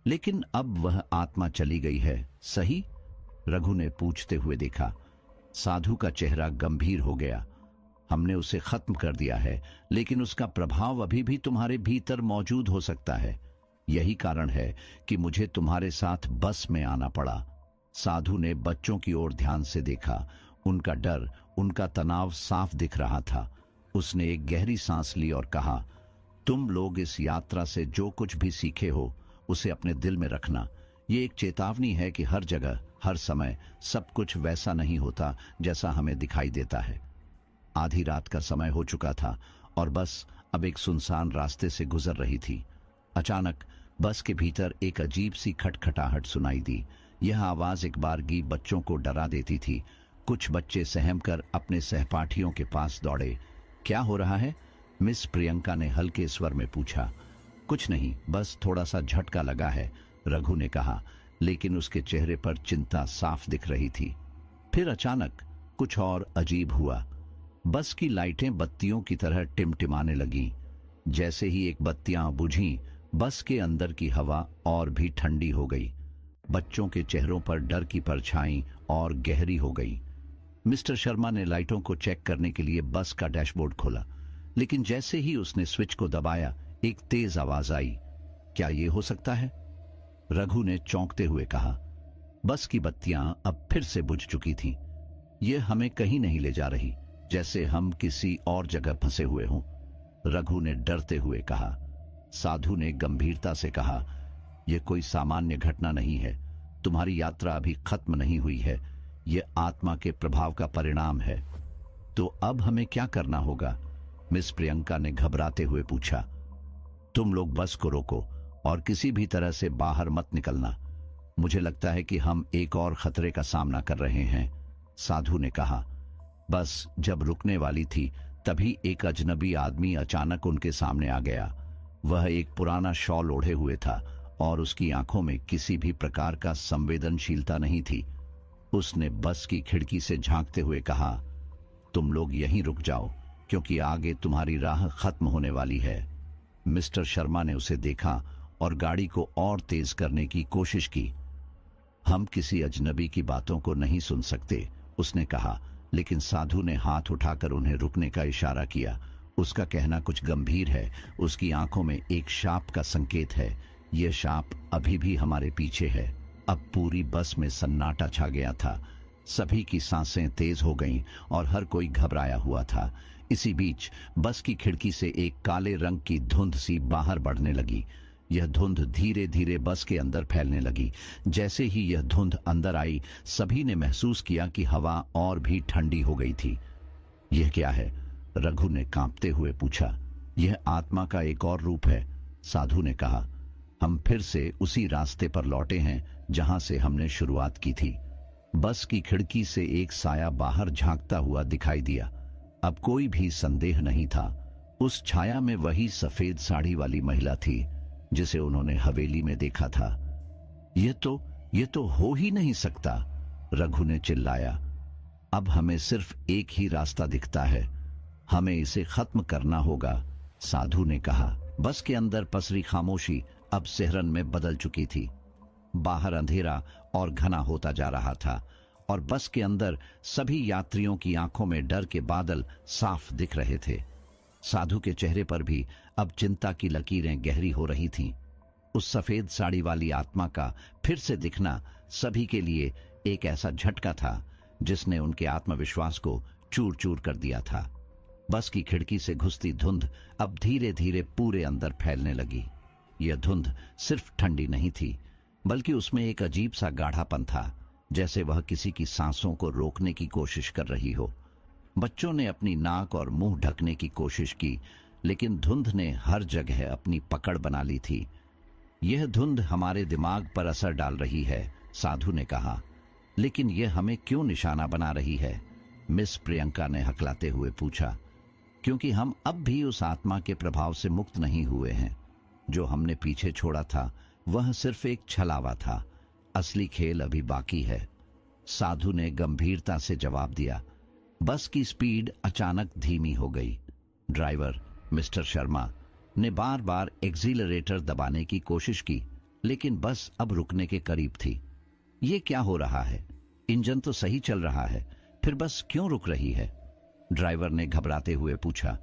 लेकिन अब वह आत्मा चली गई है, सही? रघु ने पूछते हुए देखा। साधु का चेहरा गंभीर हो गया। हमने उसे खत्म कर दिया है, लेकिन उसका प्रभाव अभी भी तुम्हारे भीतर मौजूद हो सकता है। यही कारण है कि मुझे तुम्हारे साथ बस में आना पड़ा। साधु ने बच्चों की ओर ध्यान से देखा। उनका डर, उनका तनाव साफ दिख रहा था। उसने एक गहरी सांस ली और कहा, तुम लोग इस यात्रा से जो कुछ भी सीखे हो उसे अपने दिल में रखना। ये एक चेतावनी है कि हर जगह, हर समय सब कुछ वैसा नहीं होता जैसा हमें दिखाई देता है। आधी रात का समय हो चुका था और बस अब एक सुनसान रास्ते से गुजर रही थी। अचानक बस के भीतर एक अजीब सी खटखटाहट सुनाई दी। यह आवाज एक बारगी बच्चों को डरा देती थी। कुछ बच्चे सहमकर अपने सहपाठियों के पास दौड़े। क्या हो रहा है? मिस प्रियंका ने हल्के स्वर में पूछा। कुछ नहीं, बस थोड़ा सा झटका लगा है, रघु ने कहा, लेकिन उसके चेहरे पर चिंता साफ दिख रही थी। फिर अचानक कुछ और अजीब हुआ। बस की लाइटें बत्तियों की तरह टिमटिमाने लगीं। जैसे ही एक बत्तियां बुझीं, बस के अंदर की हवा और भी ठंडी हो गई। बच्चों के चेहरों पर डर की परछाई और गहरी हो गई। मिस्टर शर्मा ने लाइटों को चेक करने के लिए बस का डैशबोर्ड खोला, लेकिन जैसे ही उसने स्विच को दबाया, एक तेज आवाज आई। क्या ये हो सकता है? रघु ने चौंकते हुए कहा। बस की बत्तियां अब फिर से बुझ चुकी थीं। यह हमें कहीं नहीं ले जा रही, जैसे हम किसी और जगह फंसे हुए हों, रघु ने डरते हुए कहा। साधु ने गंभीरता से कहा, यह कोई सामान्य घटना नहीं है। तुम्हारी यात्रा अभी खत्म नहीं हुई है। यह आत्मा के प्रभाव का परिणाम है। तो अब हमें क्या करना होगा? मिस प्रियंका ने घबराते हुए पूछा। तुम लोग बस को रोको और किसी भी तरह से बाहर मत निकलना। मुझे लगता है कि हम एक और खतरे का सामना कर रहे हैं, साधु ने कहा। बस जब रुकने वाली थी तभी एक अजनबी आदमी अचानक उनके सामने आ गया। वह एक पुराना शॉल ओढ़े हुए था और उसकी आंखों में किसी भी प्रकार का संवेदनशीलता नहीं थी। उसने बस की खिड़की से झांकते हुए कहा, तुम लोग यहीं रुक जाओ क्योंकि आगे तुम्हारी राह खत्म होने वाली है। मिस्टर शर्मा ने उसे देखा और गाड़ी को और तेज करने की कोशिश की। हम किसी अजनबी की बातों को नहीं सुन सकते, उसने कहा, लेकिन साधु ने हाथ उठाकर उन्हें रुकने का इशारा किया। उसका कहना कुछ गंभीर है। उसकी आंखों में एक शाप का संकेत है। यह शाप अभी भी हमारे पीछे है। अब पूरी बस में सन्नाटा छा गया था। सभी की सांसें तेज हो गईं और हर कोई घबराया हुआ था। इसी बीच बस की खिड़की से एक काले रंग की धुंध सी बाहर बढ़ने लगी। यह धुंध धीरे धीरे बस के अंदर फैलने लगी। जैसे ही यह धुंध अंदर आई, सभी ने महसूस किया कि हवा और भी ठंडी हो गई थी। यह क्या है? रघु ने कांपते हुए पूछा। यह आत्मा का एक और रूप है, साधु ने कहा। हम फिर से उसी रास्ते पर लौटे हैं जहां से हमने शुरुआत की थी। बस की खिड़की से एक साया बाहर झांकता हुआ दिखाई दिया। अब कोई भी संदेह नहीं था। उस छाया में वही सफेद साड़ी वाली महिला थी जिसे उन्होंने हवेली में देखा था। ये तो हो ही नहीं सकता, रघु ने चिल्लाया। अब हमें सिर्फ एक ही रास्ता दिखता है। हमें इसे खत्म करना होगा, साधु ने कहा। बस के अंदर पसरी खामोशी अब सिहरन में बदल चुकी थी। बाहर अंधेरा और घना होता जा रहा था और बस के अंदर सभी यात्रियों की आंखों में डर के बादल साफ दिख रहे थे। साधु के चेहरे पर भी अब चिंता की लकीरें गहरी हो रही थीं। उस सफेद साड़ी वाली आत्मा का फिर से दिखना सभी के लिए एक ऐसा झटका था जिसने उनके आत्मविश्वास को चूर चूर कर दिया था। बस की खिड़की से घुसती धुंध अब धीरे धीरे पूरे अंदर फैलने लगी। यह धुंध सिर्फ ठंडी नहीं थी, बल्कि उसमें एक अजीब सा गाढ़ापन था, जैसे वह किसी की सांसों को रोकने की कोशिश कर रही हो। बच्चों ने अपनी नाक और मुंह ढकने की कोशिश की, लेकिन धुंध ने हर जगह अपनी पकड़ बना ली थी। यह धुंध हमारे दिमाग पर असर डाल रही है, साधु ने कहा। लेकिन यह हमें क्यों निशाना बना रही है? मिस प्रियंका ने हकलाते हुए पूछा। क्योंकि हम अब भी उस आत्मा के प्रभाव से मुक्त नहीं हुए हैं। जो हमने पीछे छोड़ा था वह सिर्फ एक छलावा था। असली खेल अभी बाकी है, साधु ने गंभीरता से जवाब दिया। बस की स्पीड अचानक धीमी हो गई। ड्राइवर मिस्टर शर्मा ने बार बार एक्सीलरेटर दबाने की कोशिश की, लेकिन बस अब रुकने के करीब थी। ये क्या हो रहा है? इंजन तो सही चल रहा है, फिर बस क्यों रुक रही है? ड्राइवर ने घबराते हुए पूछा।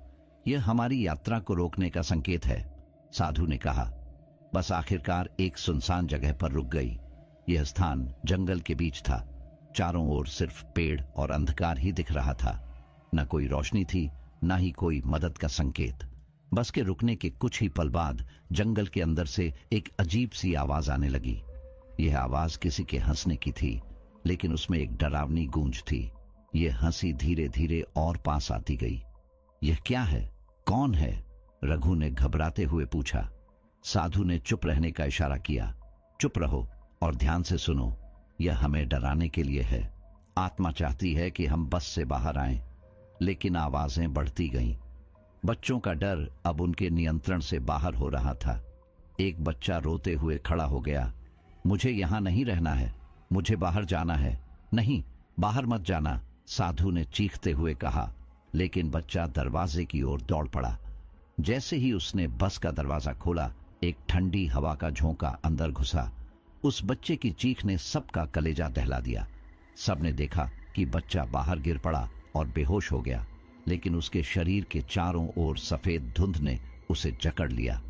यह हमारी यात्रा को रोकने का संकेत है, साधु ने कहा। बस आखिरकार एक सुनसान जगह पर रुक गई। यह स्थान जंगल के बीच था। चारों ओर सिर्फ पेड़ और अंधकार ही दिख रहा था। न कोई रोशनी थी, न ही कोई मदद का संकेत। बस के रुकने के कुछ ही पल बाद जंगल के अंदर से एक अजीब सी आवाज आने लगी। यह आवाज किसी के हंसने की थी, लेकिन उसमें एक डरावनी गूंज थी। यह हंसी धीरे धीरे और पास आती गई। यह क्या है? कौन है? रघु ने घबराते हुए पूछा। साधु ने चुप रहने का इशारा किया। चुप रहो और ध्यान से सुनो। यह हमें डराने के लिए है। आत्मा चाहती है कि हम बस से बाहर आएं, लेकिन आवाजें बढ़ती गईं। बच्चों का डर अब उनके नियंत्रण से बाहर हो रहा था। एक बच्चा रोते हुए खड़ा हो गया। मुझे यहां नहीं रहना है, मुझे बाहर जाना है। नहीं, बाहर मत जाना, साधु ने चीखते हुए कहा। लेकिन बच्चा दरवाजे की ओर दौड़ पड़ा। जैसे ही उसने बस का दरवाजा खोला, एक ठंडी हवा का झोंका अंदर घुसा। उस बच्चे की चीख ने सबका कलेजा दहला दिया। सबने देखा कि बच्चा बाहर गिर पड़ा और बेहोश हो गया, लेकिन उसके शरीर के चारों ओर सफेद धुंध ने उसे जकड़ लिया।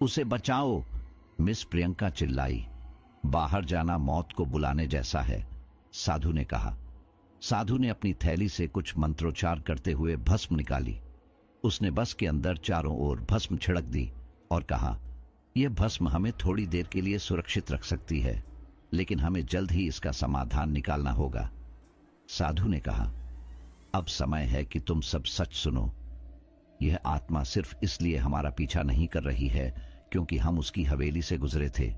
उसे बचाओ, मिस प्रियंका चिल्लाई। बाहर जाना मौत को बुलाने जैसा है, साधु ने कहा। साधु ने अपनी थैली से कुछ मंत्रोच्चार करते हुए भस्म निकाली। उसने बस के अंदर चारों ओर भस्म छिड़क दी और कहा, यह भस्म हमें थोड़ी देर के लिए सुरक्षित रख सकती है, लेकिन हमें जल्द ही इसका समाधान निकालना होगा। साधु ने कहा, अब समय है कि तुम सब सच सुनो। यह आत्मा सिर्फ इसलिए हमारा पीछा नहीं कर रही है क्योंकि हम उसकी हवेली से गुजरे थे।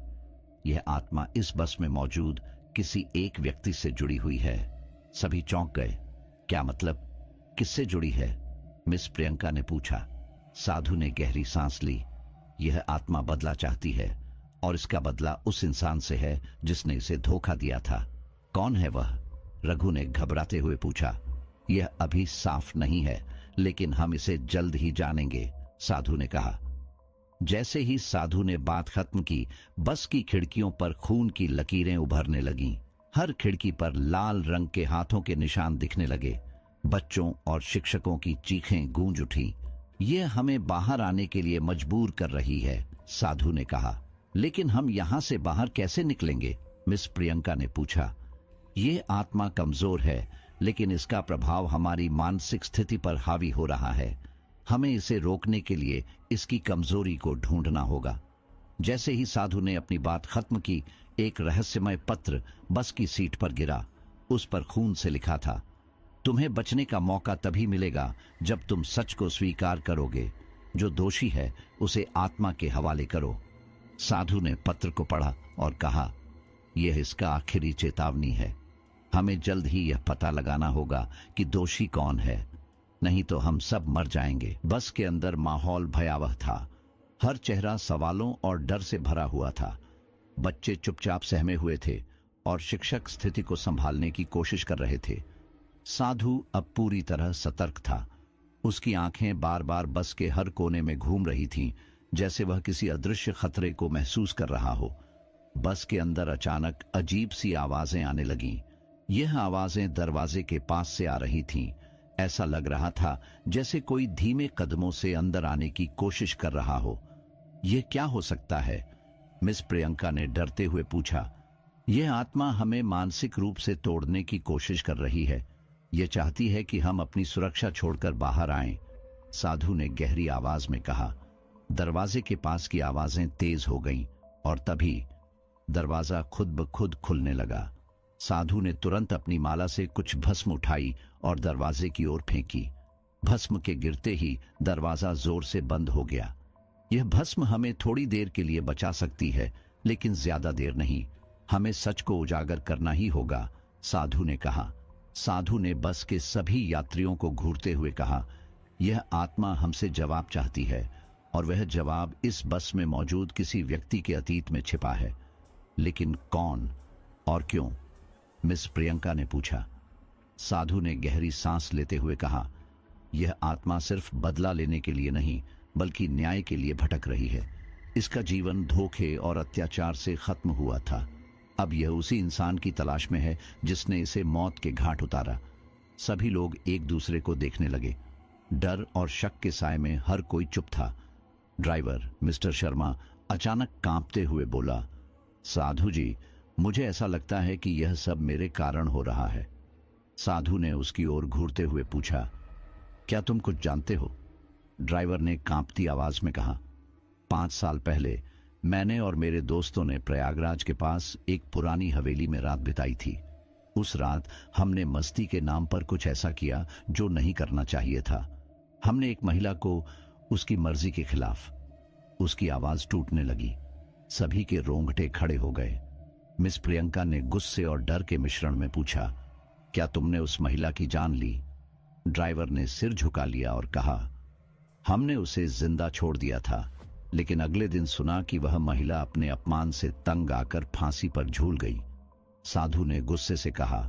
यह आत्मा इस बस में मौजूद किसी एक व्यक्ति से जुड़ी हुई है। सभी चौंक गए। क्या मतलब? किससे जुड़ी है? मिस प्रियंका ने पूछा। साधु ने गहरी सांस ली। यह आत्मा बदला चाहती है और इसका बदला उस इंसान से है जिसने इसे धोखा दिया था। कौन है वह? रघु ने घबराते हुए पूछा। यह अभी साफ नहीं है, लेकिन हम इसे जल्द ही जानेंगे, साधु ने कहा। जैसे ही साधु ने बात खत्म की, बस की खिड़कियों पर खून की लकीरें उभरने लगीं। हर खिड़की पर लाल रंग के हाथों के निशान दिखने लगे। बच्चों और शिक्षकों की चीखें गूंज उठी। यह हमें बाहर आने के लिए मजबूर कर रही है, साधु ने कहा। लेकिन हम यहां से बाहर कैसे निकलेंगे? मिस प्रियंका ने पूछा। ये आत्मा कमजोर है, लेकिन इसका प्रभाव हमारी मानसिक स्थिति पर हावी हो रहा है। हमें इसे रोकने के लिए इसकी कमजोरी को ढूंढना होगा। जैसे ही साधु ने अपनी बात खत्म की, एक रहस्यमय पत्र बस की सीट पर गिरा। उस पर खून से लिखा था, तुम्हें बचने का मौका तभी मिलेगा जब तुम सच को स्वीकार करोगे। जो दोषी है उसे आत्मा के हवाले करो। साधु ने पत्र को पढ़ा और कहा, यह इसका आखिरी चेतावनी है। हमें जल्द ही यह पता लगाना होगा कि दोषी कौन है, नहीं तो हम सब मर जाएंगे। बस के अंदर माहौल भयावह था। हर चेहरा सवालों और डर से भरा हुआ था। बच्चे चुपचाप सहमे हुए थे और शिक्षक स्थिति को संभालने की कोशिश कर रहे थे। साधु अब पूरी तरह सतर्क था। उसकी आंखें बार बार बस के हर कोने में घूम रही थीं, जैसे वह किसी अदृश्य खतरे को महसूस कर रहा हो। बस के अंदर अचानक अजीब सी आवाजें आने लगीं। यह आवाजें दरवाजे के पास से आ रही थीं। ऐसा लग रहा था जैसे कोई धीमे कदमों से अंदर आने की कोशिश कर रहा हो। यह क्या हो सकता है? मिस प्रियंका ने डरते हुए पूछा। यह आत्मा हमें मानसिक रूप से तोड़ने की कोशिश कर रही है। यह चाहती है कि हम अपनी सुरक्षा छोड़कर बाहर आएं, साधु ने गहरी आवाज में कहा। दरवाजे के पास की आवाजें तेज हो गईं और तभी दरवाजा खुद ब खुद खुलने लगा। साधु ने तुरंत अपनी माला से कुछ भस्म उठाई और दरवाजे की ओर फेंकी। भस्म के गिरते ही दरवाजा जोर से बंद हो गया। यह भस्म हमें थोड़ी देर के लिए बचा सकती है, लेकिन ज्यादा देर नहीं। हमें सच को उजागर करना ही होगा, साधु ने कहा। साधु ने बस के सभी यात्रियों को घूरते हुए कहा, यह आत्मा हमसे जवाब चाहती है और वह जवाब इस बस में मौजूद किसी व्यक्ति के अतीत में छिपा है। लेकिन कौन और क्यों? मिस प्रियंका ने पूछा। साधु ने गहरी सांस लेते हुए कहा, यह आत्मा सिर्फ बदला लेने के लिए नहीं, बल्कि न्याय के लिए भटक रही है। इसका जीवन धोखे और अत्याचार से खत्म हुआ था। अब यह उसी इंसान की तलाश में है जिसने इसे मौत के घाट उतारा। सभी लोग एक दूसरे को देखने लगे। डर और शक के साए में हर कोई चुप था। ड्राइवर मिस्टर शर्मा अचानक कांपते हुए बोला, साधु जी, मुझे ऐसा लगता है कि यह सब मेरे कारण हो रहा है। साधु ने उसकी ओर घूरते हुए पूछा, क्या तुम कुछ जानते हो? ड्राइवर ने कांपती आवाज में कहा, 5 साल पहले मैंने और मेरे दोस्तों ने प्रयागराज के पास एक पुरानी हवेली में रात बिताई थी। उस रात हमने मस्ती के नाम पर कुछ ऐसा किया जो नहीं करना चाहिए था। हमने एक महिला को उसकी मर्जी के खिलाफ। उसकी आवाज टूटने लगी। सभी के रोंगटे खड़े हो गए। मिस प्रियंका ने गुस्से और डर के मिश्रण में पूछा, क्या तुमने उस महिला की जान ली? ड्राइवर ने सिर झुका लिया और कहा, हमने उसे जिंदा छोड़ दिया था, लेकिन अगले दिन सुना कि वह महिला अपने अपमान से तंग आकर फांसी पर झूल गई। साधु ने गुस्से से कहा,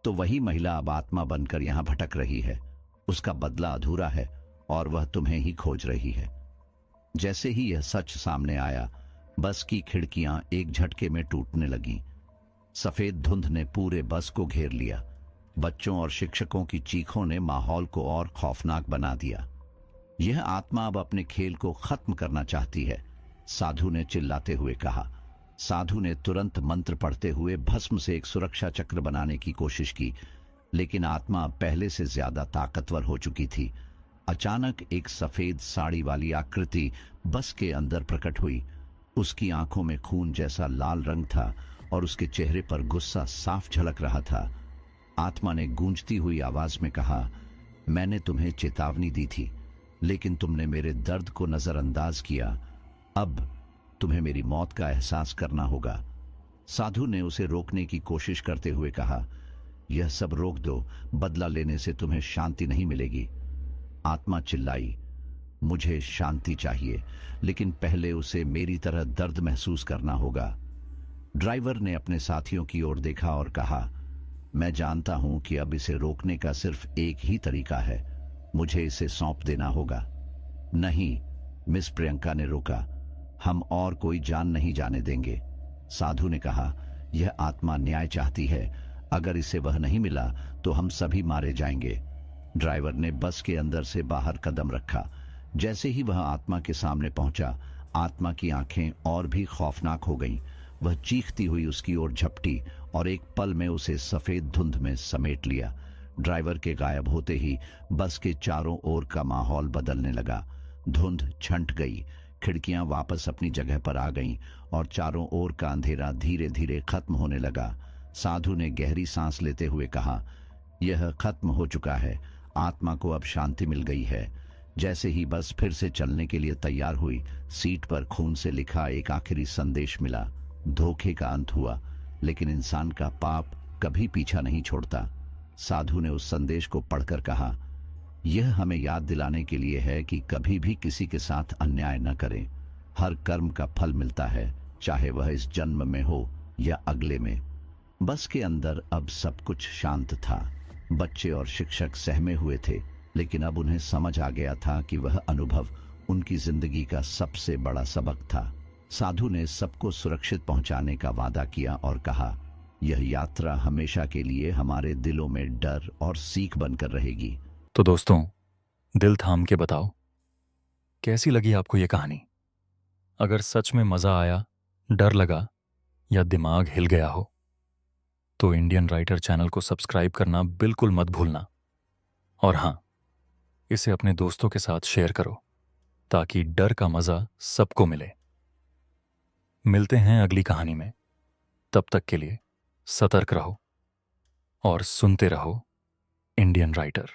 तो वही महिला अब आत्मा बनकर यहां भटक रही है। उसका बदला अधूरा है और वह तुम्हें ही खोज रही है। जैसे ही यह सच सामने आया, बस की खिड़कियां एक झटके में टूटने लगीं। सफेद धुंध ने पूरे बस को घेर लिया। बच्चों और शिक्षकों की चीखों ने माहौल को और खौफनाक बना दिया। यह आत्मा अब अपने खेल को खत्म करना चाहती है, साधु ने चिल्लाते हुए कहा। साधु ने तुरंत मंत्र पढ़ते हुए भस्म से एक सुरक्षा चक्र बनाने की कोशिश की, लेकिन आत्मा अब पहले से ज्यादा ताकतवर हो चुकी थी। अचानक एक सफेद साड़ी वाली आकृति बस के अंदर प्रकट हुई। उसकी आंखों में खून जैसा लाल रंग था और उसके चेहरे पर गुस्सा साफ झलक रहा था। आत्मा ने गूंजती हुई आवाज में कहा, मैंने तुम्हें चेतावनी दी थी, लेकिन तुमने मेरे दर्द को नजरअंदाज किया। अब तुम्हें मेरी मौत का एहसास करना होगा। साधु ने उसे रोकने की कोशिश करते हुए कहा, यह सब रोक दो, बदला लेने से तुम्हें शांति नहीं मिलेगी। आत्मा चिल्लाई, मुझे शांति चाहिए, लेकिन पहले उसे मेरी तरह दर्द महसूस करना होगा। ड्राइवर ने अपने साथियों की ओर देखा और कहा, मैं जानता हूं कि अब इसे रोकने का सिर्फ एक ही तरीका है, मुझे इसे सौंप देना होगा। नहीं, मिस प्रियंका ने रोका, हम और कोई जान नहीं जाने देंगे। साधु ने कहा, यह आत्मा न्याय चाहती है, अगर इसे वह नहीं मिला तो हम सभी मारे जाएंगे। ड्राइवर ने बस के अंदर से बाहर कदम रखा। जैसे ही वह आत्मा के सामने पहुंचा, आत्मा की आंखें और भी खौफनाक हो गईं। वह चीखती हुई उसकी ओर झपटी और एक पल में उसे सफेद धुंध में समेट लिया। ड्राइवर के गायब होते ही बस के चारों ओर का माहौल बदलने लगा। धुंध छंट गई, खिड़कियां वापस अपनी जगह पर आ गईं और चारों ओर का अंधेरा धीरे धीरे खत्म होने लगा। साधु ने गहरी सांस लेते हुए कहा, यह खत्म हो चुका है, आत्मा को अब शांति मिल गई है। जैसे ही बस फिर से चलने के लिए तैयार हुई, सीट पर खून से लिखा एक आखिरी संदेश मिला। धोखे का अंत हुआ, लेकिन इंसान का पाप कभी पीछा नहीं छोड़ता। साधु ने उस संदेश को पढ़कर कहा, यह हमें याद दिलाने के लिए है कि कभी भी किसी के साथ अन्याय न करें। हर कर्म का फल मिलता है, चाहे वह इस जन्म में हो या अगले में। बस के अंदर अब सब कुछ शांत था। बच्चे और शिक्षक सहमे हुए थे, लेकिन अब उन्हें समझ आ गया था कि वह अनुभव उनकी जिंदगी का सबसे बड़ा सबक था। साधु ने सबको सुरक्षित पहुंचाने का वादा किया और कहा, यह यात्रा हमेशा के लिए हमारे दिलों में डर और सीख बनकर रहेगी। तो दोस्तों, दिल थाम के बताओ, कैसी लगी आपको ये कहानी? अगर सच में मज़ा आया, डर लगा या दिमाग हिल गया हो, तो इंडियन राइटर चैनल को सब्सक्राइब करना बिल्कुल मत भूलना। और हाँ, इसे अपने दोस्तों के साथ शेयर करो, ताकि डर का मज़ा सबको मिले। मिलते हैं अगली कहानी में। तब तक के लिए सतर्क रहो और सुनते रहो इंडियन राइटर।